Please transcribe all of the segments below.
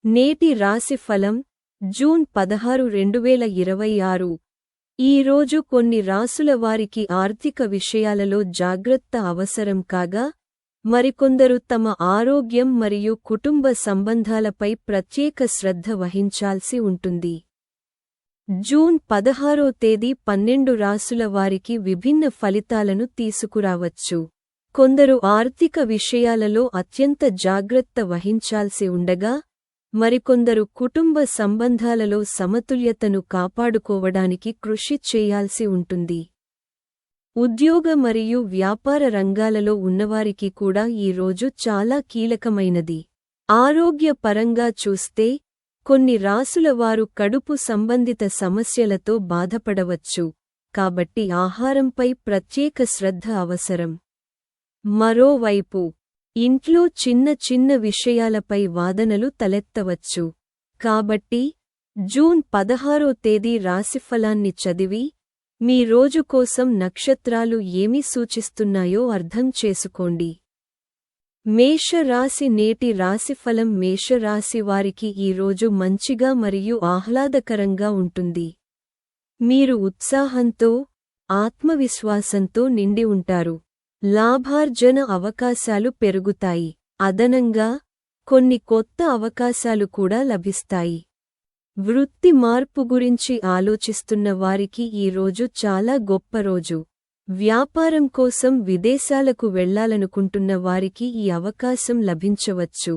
నేటి రాశి ఫలం జూన్ 16, 2026. ఈరోజు కొన్ని రాసుల వారికి ఆర్థిక విషయాలలో జాగ్రత్త అవసరం కాగా, మరికొందరు తమ ఆరోగ్యం మరియు కుటుంబ సంబంధాలపై ప్రత్యేక శ్రద్ధ వహించాల్సి ఉంటుంది. జూన్ 16వ తేదీ 12 రాసుల వారికి విభిన్న ఫలితాలను తీసుకురావచ్చు. కొందరు ఆర్థిక విషయాలలో అత్యంత జాగ్రత్త వహించాల్సి ఉండగా, మరికొందరు కుటుంబ సంబంధాలలో సమతుల్యతను కాపాడుకోవడానికి కృషి చేయాల్సి ఉంటుంది. ఉద్యోగ మరియు వ్యాపార రంగాలలో ఉన్నవారికి కూడా ఈ రోజు చాలా కీలకమైనది. ఆరోగ్య పరంగా చూస్తే, కొన్ని రాసుల వారు కడుపు సంబంధిత సమస్యలతో బాధపడవచ్చు, కాబట్టి ఆహారంపై ప్రత్యేక శ్రద్ధ అవసరం. మరోవైపు, ఇంట్లో చిన్న చిన్న విషయాలపై వాదనలు తలెత్తవచ్చు. కాబట్టి, జూన్ 16వ తేదీ రాశిఫలాన్ని చదివి, మీ రోజు కోసం నక్షత్రాలు ఏమి సూచిస్తున్నాయో అర్థం చేసుకోండి. మేషరాశి నేటి రాశిఫలం మేషరాశి వారికి ఈ రోజు మంచిగా మరియు ఆహ్లాదకరంగా ఉంటుంది. మీరు ఉత్సాహంతో, ఆత్మవిశ్వాసంతో నిండి ఉంటారు. లాభార్జన అవకాశాలు పెరుగుతాయి. అదనంగా, కొన్ని కొత్త అవకాశాలు కూడా లభిస్తాయి. వృత్తి మార్పు గురించి ఆలోచిస్తున్న వారికి ఈ రోజు చాలా గొప్ప రోజు. వ్యాపారం కోసం విదేశాలకు వెళ్లాలనుకుంటున్న వారికి ఈ అవకాశం లభించవచ్చు.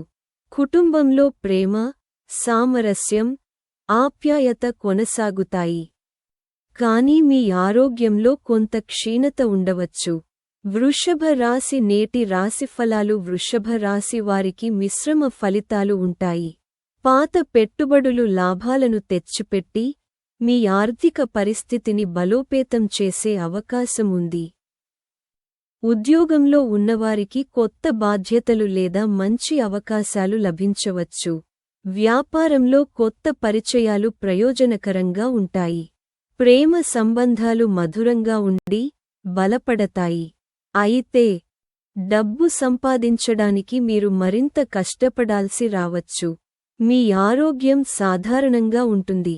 కుటుంబంలో ప్రేమ, సామరస్యం, ఆప్యాయత కొనసాగుతాయి. కానీ మీ ఆరోగ్యంలో కొంత క్షీణత ఉండవచ్చు. వృషభ రాశి నేటి రాశిఫలాలు వృషభ రాశి వారికి మిశ్రమ ఫలితాలు ఉంటాయి. పాత పెట్టుబడులు లాభాలను తెచ్చిపెట్టి, మీ ఆర్థిక పరిస్థితిని బలోపేతం చేసే అవకాశం ఉంది. ఉద్యోగంలో ఉన్నవారికి కొత్త బాధ్యతలు లేదా మంచి అవకాశాలు లభించవచ్చు. వ్యాపారంలో కొత్త పరిచయాలు ప్రయోజనకరంగా ఉంటాయి. ప్రేమ సంబంధాలు మధురంగా ఉండి, బలపడతాయి. అయితే, డబ్బు సంపాదించడానికి మీరు మరింత కష్టపడాల్సి రావచ్చు. మీ ఆరోగ్యం సాధారణంగా ఉంటుంది,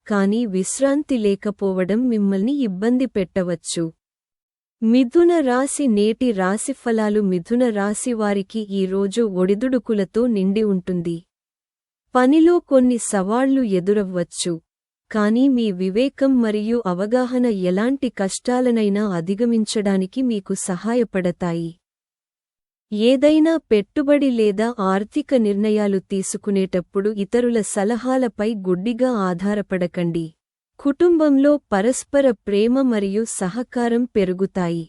కానీ విశ్రాంతి లేకపోవడం మిమ్మల్ని ఇబ్బంది పెట్టవచ్చు. మిథున రాశి నేటి రాశిఫలాలు మిథున రాశి వారికి ఈ రోజు ఒడిదుడుకులతో నిండి ఉంటుంది. పనిలో కొన్ని సవాళ్లు ఎదురవ్వచ్చు, కానీ మీ వివేకం మరియు అవగాహన ఎలాంటి కష్టాలనైనా అధిగమించడానికి మీకు సహాయపడతాయి. ఏదైనా పెట్టుబడి లేదా ఆర్థిక నిర్ణయాలు తీసుకునేటప్పుడు ఇతరుల సలహాలపై గుడ్డిగా ఆధారపడకండి. కుటుంబంలో పరస్పర ప్రేమ మరియు సహకారం పెరుగుతాయి.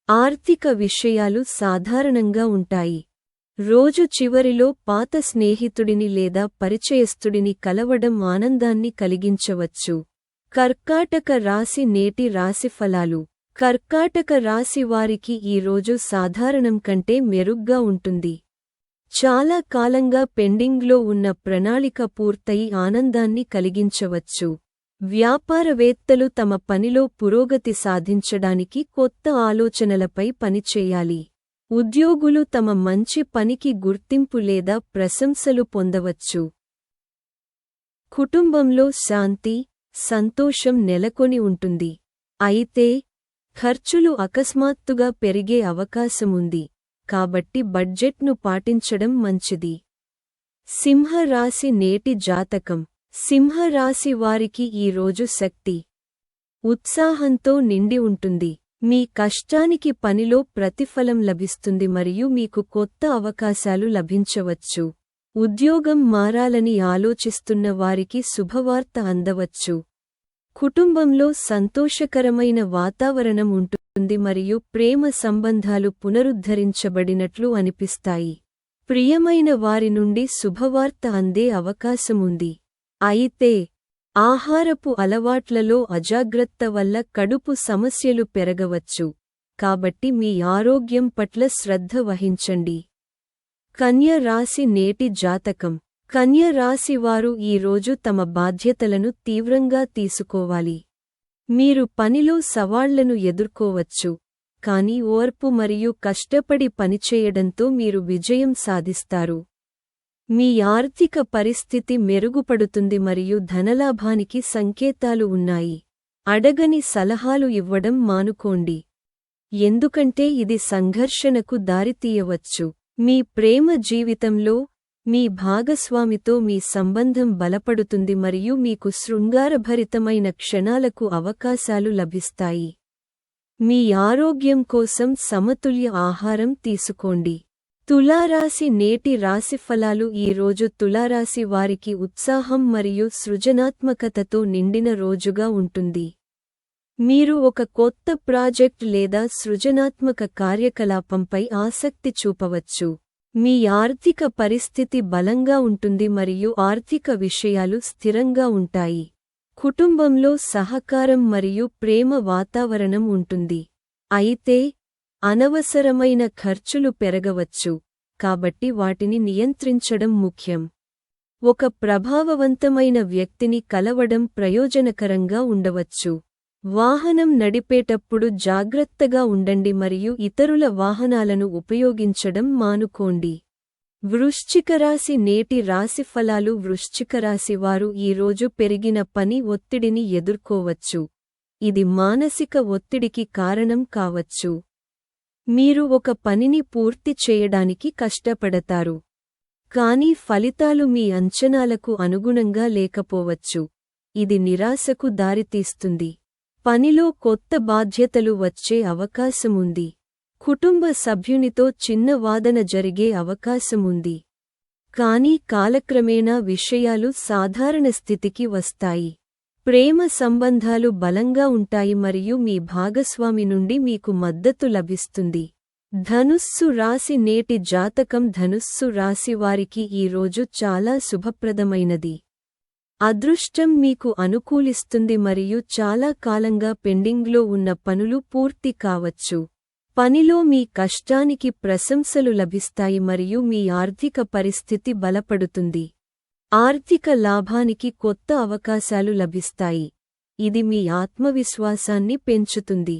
ఆర్థిక విషయాలు సాధారణంగా ఉంటాయి. రోజు చివరిలో పాత స్నేహితుడిని లేదా పరిచయస్థుడిని కలవడం ఆనందాన్ని కలిగించవచ్చు. కర్కాటక రాశి నేటి రాశిఫలాలు కర్కాటక రాశి వారికి ఈ రోజు సాధారణం కంటే మెరుగ్గా ఉంటుంది. చాలా కాలంగా పెండింగ్లో ఉన్న ప్రణాళిక పూర్తయి ఆనందాన్ని కలిగించవచ్చు. వ్యాపారవేత్తలు తమ పనిలో పురోగతి సాధించడానికి కొత్త ఆలోచనలపై పనిచేయాలి. ఉద్యోగులు తమ మంచి పనికి గుర్తింపు లేదా ప్రశంసలు పొందవచ్చు. కుటుంబంలో శాంతి, సంతోషం నెలకొని ఉంటుంది. అయితే, ఖర్చులు అకస్మాత్తుగా పెరిగే అవకాశముంది, కాబట్టి బడ్జెట్ను పాటించడం మంచిది. సింహ రాశి నేటి జాతకం సింహ రాశి వారికి ఈ రోజు శక్తి, ఉత్సాహంతో నిండి ఉంటుంది. మీ కష్టానికి పనిలో ప్రతిఫలం లభిస్తుంది మరియు మీకు కొత్త అవకాశాలు లభించవచ్చు. ఉద్యోగం మారాలని ఆలోచిస్తున్న వారికి శుభవార్త అందవచ్చు. కుటుంబంలో సంతోషకరమైన వాతావరణం ఉంటుంది మరియు ప్రేమ సంబంధాలు పునరుద్ధరించబడినట్లు అనిపిస్తాయి. ప్రియమైన వారి నుండి శుభవార్త అందే అవకాశముంది. అయితే, ఆహారపు అలవాట్లలో అజాగ్రత్త వల్ల కడుపు సమస్యలు పెరగవచ్చు, కాబట్టి మీ ఆరోగ్యం పట్ల శ్రద్ధ వహించండి. కన్య రాశి నేటి జాతకం కన్య రాశి వారు ఈ రోజు తమ బాధ్యతలను తీవ్రంగా తీసుకోవాలి. మీరు పనిలో సవాళ్లను ఎదుర్కోవచ్చు, కానీ ఓర్పు మరియు కష్టపడి పనిచేయడంతో మీరు విజయం సాధిస్తారు. మీ ఆర్థిక పరిస్థితి మెరుగుపడుతుంది మరియు ధనలాభానికి సంకేతాలు ఉన్నాయి. అడగని సలహాలు ఇవ్వడం మానుకోండి, ఎందుకంటే ఇది సంఘర్షణకు దారితీయవచ్చు. మీ ప్రేమ జీవితంలో మీ భాగస్వామితో మీ సంబంధం బలపడుతుంది మరియు మీకు శృంగారభరితమైన క్షణాలకు అవకాశాలు లభిస్తాయి. మీ ఆరోగ్యం కోసం సమతుల్య ఆహారం తీసుకోండి. తులారాశి నేటి రాశిఫలాలు. ఈ రోజు తులారాశి వారికి ఉత్సాహం మరియు సృజనాత్మకతతో నిండిన రోజుగా ఉంటుంది. మీరు ఒక కొత్త ప్రాజెక్ట్ లేదా సృజనాత్మక కార్యకలాపంపై ఆసక్తి చూపవచ్చు. మీ ఆర్థిక పరిస్థితి బలంగా ఉంటుంది మరియు ఆర్థిక విషయాలు స్థిరంగా ఉంటాయి. కుటుంబంలో సహకారం మరియు ప్రేమ వాతావరణం ఉంటుంది. అయితే అనవసరమైన ఖర్చులు పెరగవచ్చు, కాబట్టి వాటిని నియంత్రించడం ముఖ్యం. ఒక ప్రభావవంతమైన వ్యక్తిని కలవడం ప్రయోజనకరంగా ఉండవచ్చు. వాహనం నడిపేటప్పుడు జాగ్రత్తగా ఉండండి మరియు ఇతరుల వాహనాలను ఉపయోగించడం మానుకోండి. వృశ్చికరాశి నేటి రాశిఫలాలు. వృశ్చికరాశి వారు ఈ రోజు పెరిగిన పని ఒత్తిడిని ఎదుర్కోవచ్చు. ఇది మానసిక ఒత్తిడికి కారణం కావచ్చు. మీరు ఒక పనిని పూర్తి చేయడానికి కష్టపడతారు, కానీ ఫలితాలు మీ అంచనాలకు అనుగుణంగా లేకపోవచ్చు. ఇది నిరాశకు దారితీస్తుంది. పనిలో కొత్త బాధ్యతలు వచ్చే అవకాశముంది. కుటుంబ సభ్యునితో చిన్న వాదన జరిగే అవకాశముంది, కానీ కాలక్రమేణా విషయాలు సాధారణ స్థితికి వస్తాయి. ప్రేమ సంబంధాలు బలంగా ఉంటాయి మరియు మీ భాగస్వామి నుండి మీకు మద్దతు లభిస్తుంది. ధనుస్సు రాశి నేటి జాతకం. ధనుస్సు రాశి వారికి ఈ రోజు చాలా శుభప్రదమైనది. అదృష్టం మీకు అనుకూలిస్తుంది మరియు చాలా కాలంగా పెండింగ్లో ఉన్న పనులు పూర్తి కావచ్చు. పనిలో మీ కష్టానికి ప్రశంసలు లభిస్తాయి మరియు మీ ఆర్థిక పరిస్థితి బలపడుతుంది. ఆర్థిక లాభానికి కొత్త అవకాశాలు లభిస్తాయి. ఇది మీ ఆత్మవిశ్వాసాన్ని పెంచుతుంది.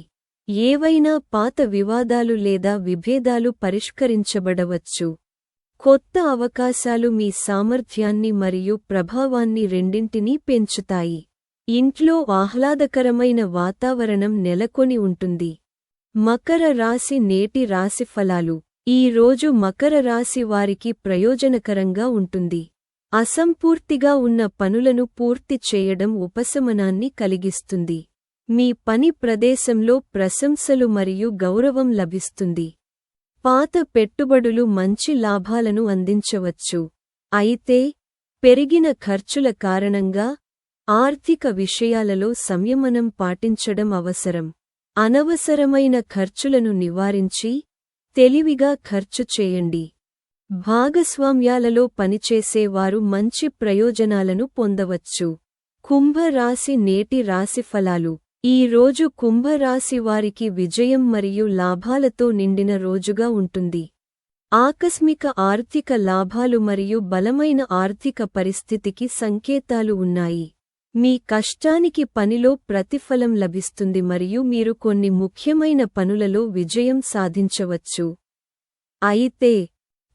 ఏవైనా పాత వివాదాలు లేదా విభేదాలు పరిష్కరించబడవచ్చు. కొత్త అవకాశాలు మీ సామర్థ్యాన్ని మరియు ప్రభావాన్ని రెండింటినీ పెంచుతాయి. ఇంట్లో ఆహ్లాదకరమైన వాతావరణం నెలకొని ఉంటుంది. మకర రాశి నేటి రాశిఫలాలు. ఈ రోజు మకర రాశి వారికి ప్రయోజనకరంగా ఉంటుంది. అసంపూర్తిగా ఉన్న పనులను పూర్తి చేయడం ఉపశమనాన్ని కలిగిస్తుంది. మీ పని ప్రదేశంలో ప్రశంసలు మరియు గౌరవం లభిస్తుంది. పాత పెట్టుబడులు మంచి లాభాలను అందించవచ్చు. అయితే పెరిగిన ఖర్చుల కారణంగా ఆర్థిక విషయాలలో సంయమనం పాటించడం అవసరం. అనవసరమైన ఖర్చులను నివారించి తెలివిగా ఖర్చు చేయండి. భాగస్వామ్యాలలో పనిచేసేవారు మంచి ప్రయోజనాలను పొందవచ్చు. కుంభరాశి నేటి రాశిఫలాలు. ఈ రోజు కుంభరాశి వారికి విజయం మరియు లాభాలతో నిండిన రోజుగా ఉంటుంది. ఆకస్మిక ఆర్థిక లాభాలు మరియు బలమైన ఆర్థిక పరిస్థితికి సంకేతాలు ఉన్నాయి. మీ కష్టానికి పనిలో ప్రతిఫలం లభిస్తుంది మరియు మీరు కొన్ని ముఖ్యమైన పనులలో విజయం సాధించవచ్చు. అయితే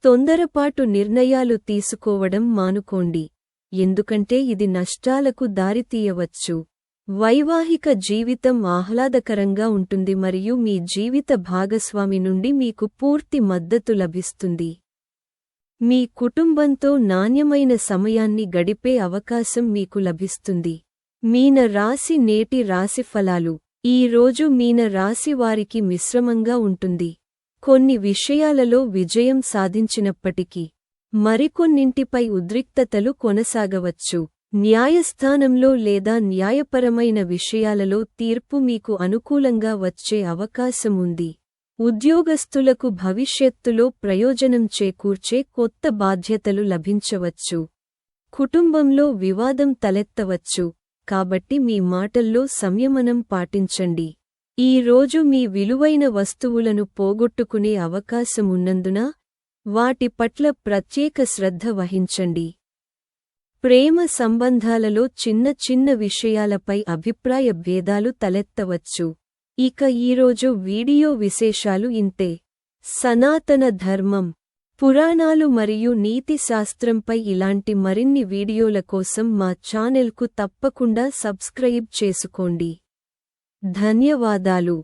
తొందరపాటు నిర్ణయాలు తీసుకోవడం మానుకోండి, ఎందుకంటే ఇది నష్టాలకు దారితీయవచ్చు. వైవాహిక జీవితం ఆహ్లాదకరంగా ఉంటుంది మరియు మీ జీవిత భాగస్వామి నుండి మీకు పూర్తి మద్దతు లభిస్తుంది. మీ కుటుంబంతో నాణ్యమైన సమయాన్ని గడిపే అవకాశం మీకు లభిస్తుంది. మీన రాశి నేటి రాశిఫలాలు. ఈ రోజు మీన రాశి వారికి మిశ్రమంగా ఉంటుంది. కొన్ని విషయాలలో విజయం సాధించినప్పటికీ మరికొన్నింటిపై ఉద్రిక్తతలు కొనసాగవచ్చు. న్యాయస్థానంలో లేదా న్యాయపరమైన విషయాలలో తీర్పు మీకు అనుకూలంగా వచ్చే అవకాశం ఉంది. ఉద్యోగస్తులకు భవిష్యత్తులో ప్రయోజనం చేకూర్చే కొత్త బాధ్యతలు లభించవచ్చు. కుటుంబంలో వివాదం తలెత్తవచ్చు, కాబట్టి మీ మాటల్లో సంయమనం పాటించండి. ఈ రోజు మీ విలువైన వస్తువులను పోగొట్టుకునే అవకాశమున్నందున వాటి పట్ల ప్రత్యేక శ్రద్ధ వహించండి. ప్రేమ సంబంధాలలో చిన్న చిన్న విషయాలపై అభిప్రాయ భేదాలు తలెత్తవచ్చు. ఇక ఈరోజు వీడియో విశేషాలు ఇంతే. సనాతన ధర్మం పురాణాలు మరియు నీతి శాస్త్రంపై ఇలాంటి మరిన్ని వీడియోల కోసం మా ఛానెల్కు తప్పకుండా సబ్స్క్రైబ్ చేసుకోండి. ధన్యవాదాలు.